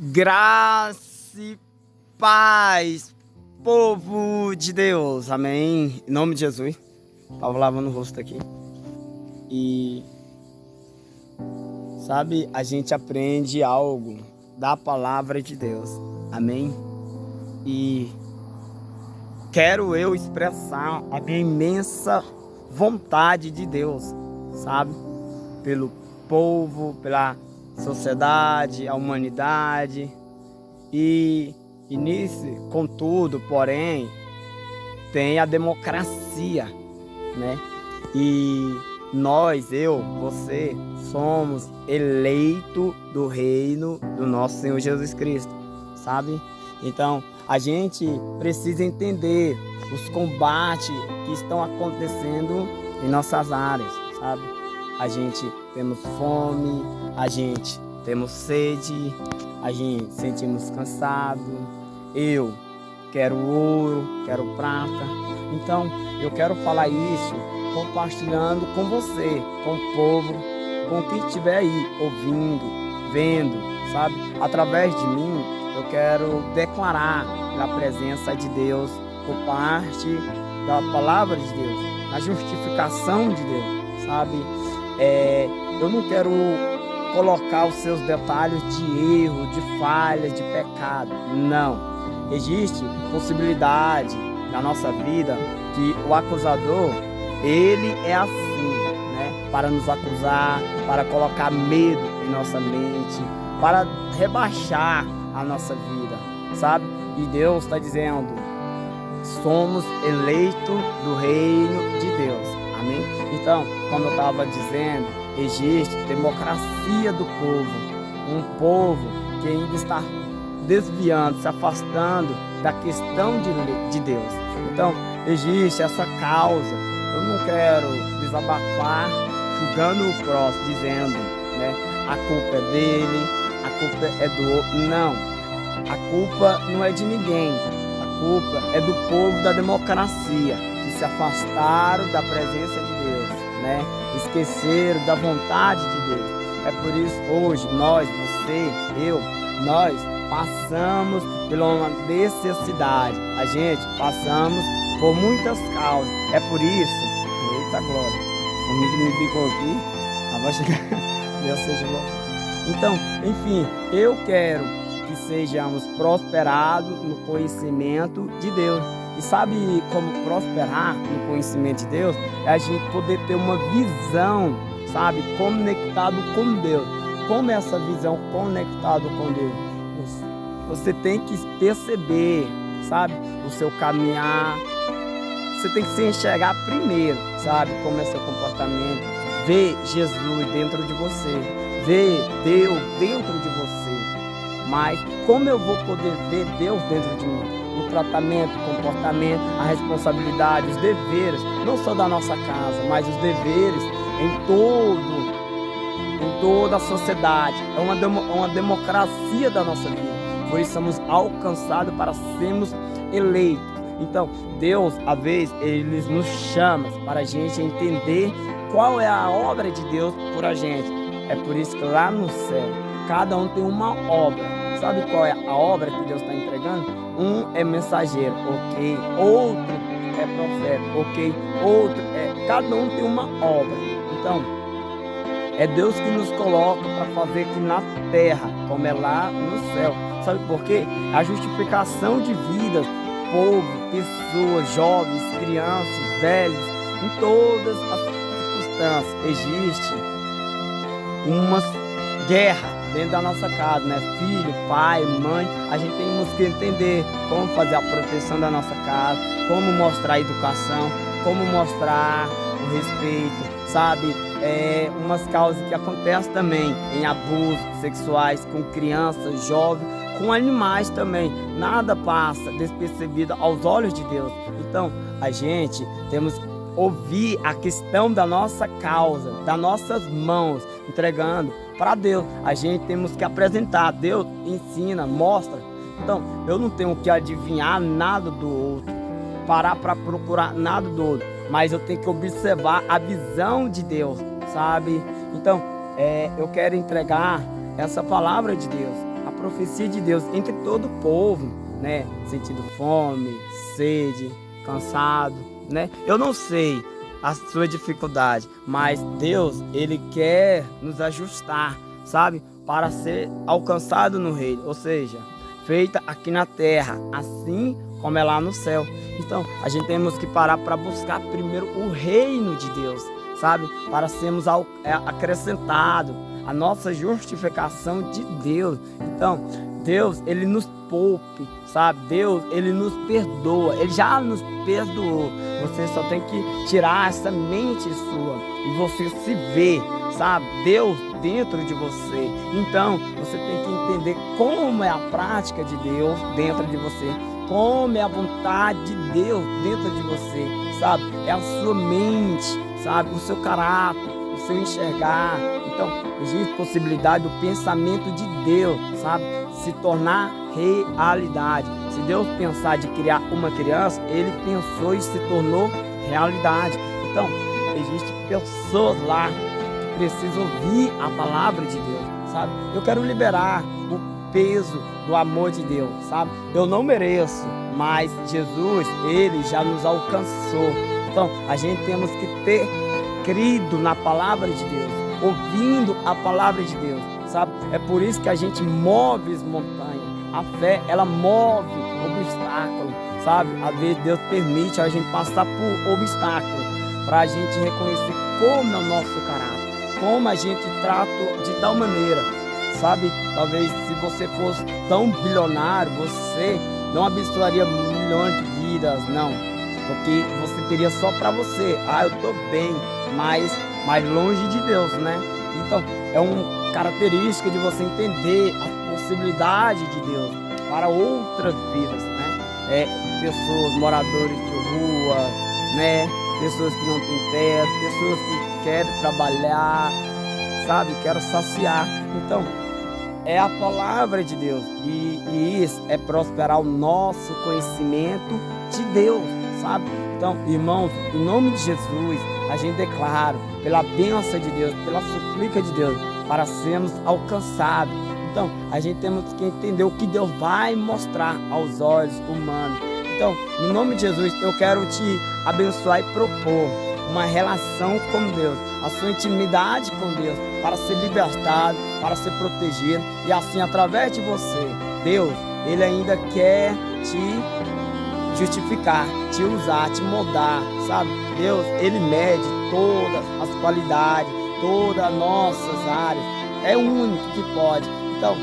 Graça e paz, povo de Deus, amém? Em nome de Jesus. Tava lavando o rosto aqui. E sabe, a gente aprende algo da palavra de Deus, amém? E quero eu expressar a minha imensa vontade de Deus, sabe? Pelo povo, pela sociedade, a humanidade. E nisso, contudo, porém, tem a democracia, né? E nós, eu, você, somos eleitos do reino do nosso Senhor Jesus Cristo, sabe? Então, a gente precisa entender os combates que estão acontecendo em nossas áreas, sabe? A gente temos fome, a gente temos sede, a gente sentimos cansado. Eu quero ouro, quero prata. Então, eu quero falar isso compartilhando com você, com o povo, com quem estiver aí ouvindo, vendo, sabe? Através de mim, eu quero declarar a presença de Deus por parte da palavra de Deus, a justificação de Deus, sabe? Eu não quero colocar os seus detalhes de erro, de falha, de pecado. Não. Existe possibilidade na nossa vida que o acusador, ele é assim, né? Para nos acusar, para colocar medo em nossa mente, para rebaixar a nossa vida, sabe? E Deus está dizendo, somos eleitos do reino de Deus, amém? Então, como eu estava dizendo, existe democracia do povo, um povo que ainda está desviando, se afastando da questão de Deus. Então, existe essa causa. Eu não quero desabafar julgando o próximo, dizendo, né, a culpa é dele, a culpa é do outro. Não, a culpa não é de ninguém. A culpa é do povo da democracia, que se afastaram da presença de Deus, né? Esqueceram da vontade de Deus. É por isso hoje nós, você, eu, nós passamos por uma necessidade. A gente passamos por muitas causas. É por isso, eita glória, o amigo me bicou aqui, vai chegar, Deus seja louvado. Então, enfim, eu quero que sejamos prosperados no conhecimento de Deus. E sabe como prosperar no conhecimento de Deus? É a gente poder ter uma visão, sabe, conectado com Deus. Como é essa visão conectado com Deus? Você tem que perceber, sabe, o seu caminhar. Você tem que se enxergar primeiro, sabe, como é seu comportamento. Ver Jesus dentro de você. Ver Deus dentro de você. Mas como eu vou poder ver Deus dentro de mim? O tratamento, o comportamento, a responsabilidade, os deveres, não só da nossa casa, mas os deveres em toda a sociedade. É uma democracia da nossa vida. Por isso somos alcançados para sermos eleitos. Então, Deus, às vezes, Ele nos chama para a gente entender qual é a obra de Deus por a gente. É por isso que lá no céu, cada um tem uma obra. Sabe qual é a obra que Deus está entregando? Um é mensageiro, ok? Outro é profeta, ok? Outro é... Cada um tem uma obra. Então, é Deus que nos coloca para fazer aqui na terra, como é lá no céu. Sabe por quê? A justificação de vidas, povo, pessoas, jovens, crianças, velhos, em todas as circunstâncias. Existe uma guerra dentro da nossa casa, né? Filho, pai, mãe, a gente tem que entender como fazer a proteção da nossa casa, como mostrar a educação, como mostrar o respeito, sabe? Umas causas que acontecem também em abusos sexuais com crianças, jovens, com animais também. Nada passa despercebido aos olhos de Deus. Então, a gente temos que ouvir a questão da nossa causa, das nossas mãos, entregando para Deus. A gente temos que apresentar. Deus ensina, mostra. Então, eu não tenho que adivinhar nada do outro, parar para procurar nada do outro, mas eu tenho que observar a visão de Deus, sabe? Então, eu quero entregar essa palavra de Deus, a profecia de Deus entre todo o povo, né? Sentindo fome, sede, cansado, né? Eu não sei a sua dificuldade, mas Deus, Ele quer nos ajustar, sabe? Para ser alcançado no reino, ou seja, feita aqui na terra, assim como é lá no céu. Então, a gente temos que parar para buscar primeiro o reino de Deus, sabe? Para sermos acrescentados a nossa justificação de Deus. Então, Deus, Ele nos poupe, sabe? Deus, Ele nos perdoa. Ele já nos perdoou. Você só tem que tirar essa mente sua e você se vê, sabe? Deus dentro de você. Então, você tem que entender como é a prática de Deus dentro de você, como é a vontade de Deus dentro de você, sabe? É a sua mente, sabe? O seu caráter, o seu enxergar. Então, existe possibilidade do pensamento de Deus, sabe? Se tornar realidade. Se Deus pensar de criar uma criança, Ele pensou e se tornou realidade. Então, existem pessoas lá que precisam ouvir a palavra de Deus, sabe? Eu quero liberar o peso do amor de Deus, sabe? Eu não mereço, mas Jesus, Ele já nos alcançou. Então, a gente temos que ter crido na palavra de Deus, ouvindo a palavra de Deus, sabe? É por isso que a gente move as montanhas. A fé, ela move obstáculos, sabe? Às vezes Deus permite a gente passar por obstáculos para a gente reconhecer como é o nosso caráter, como a gente trata de tal maneira, sabe? Talvez se você fosse tão bilionário, você não abençoaria milhões de vidas, não, porque você teria só para você. Ah, eu tô bem, mas mais longe de Deus, né? Então, é uma característica de você entender a possibilidade de Deus para outras vidas, né? Pessoas, moradores de rua, né? Pessoas que não têm teto, pessoas que querem trabalhar, sabe? Querem saciar. Então, é a palavra de Deus e isso é prosperar o nosso conhecimento de Deus, sabe? Então, irmãos, em nome de Jesus, a gente declara pela bênção de Deus, pela suplica de Deus, para sermos alcançados. Então, a gente temos que entender o que Deus vai mostrar aos olhos humanos. Então, no nome de Jesus, eu quero te abençoar e propor uma relação com Deus, a sua intimidade com Deus, para ser libertado, para ser protegido, e assim, através de você, Deus, Ele ainda quer te justificar, te usar, te moldar, sabe? Deus, Ele mede todas as qualidades, todas as nossas áreas, é o único que pode. Então,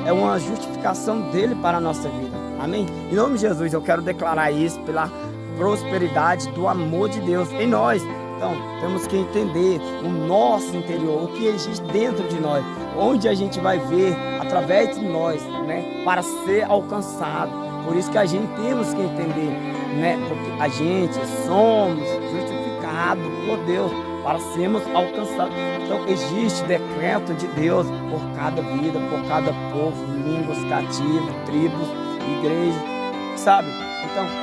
é uma justificação dele para a nossa vida, amém? Em nome de Jesus, eu quero declarar isso pela prosperidade do amor de Deus em nós. Então, temos que entender o nosso interior, o que existe dentro de nós, onde a gente vai ver através de nós, né, para ser alcançado. Por isso que a gente temos que entender, né, porque a gente somos justificados por Deus para sermos alcançados. Então, existe decreto de Deus por cada vida, por cada povo, línguas, cativos, tribos, igrejas, sabe? Então,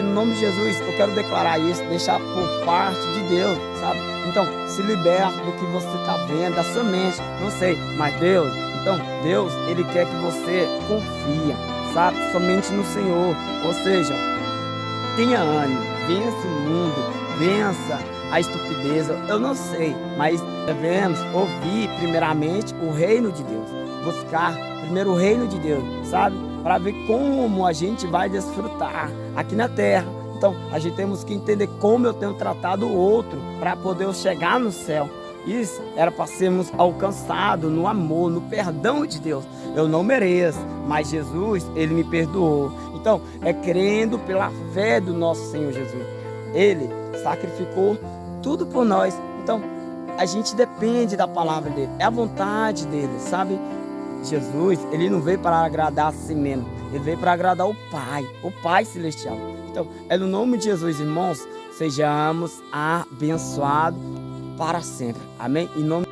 no nome de Jesus, eu quero declarar isso, deixar por parte de Deus, sabe? Então, se liberta do que você está vendo, da sua mente, não sei, mas Deus, então, Deus, Ele quer que você confia, sabe? Somente no Senhor, ou seja, tenha ânimo, vença o mundo, vença a estupidez, eu não sei, mas devemos ouvir primeiramente o reino de Deus, buscar primeiro o reino de Deus, sabe? Para ver como a gente vai desfrutar aqui na terra. Então, a gente temos que entender como eu tenho tratado o outro para poder chegar no céu. Isso era para sermos alcançados no amor, no perdão de Deus. Eu não mereço, mas Jesus, Ele me perdoou. Então, é crendo pela fé do nosso Senhor Jesus. Ele sacrificou tudo por nós. Então, a gente depende da palavra dele, é a vontade dele, sabe? Jesus, Ele não veio para agradar a si mesmo, Ele veio para agradar o Pai Celestial. Então, é no nome de Jesus, irmãos, sejamos abençoados para sempre. Amém? Em nome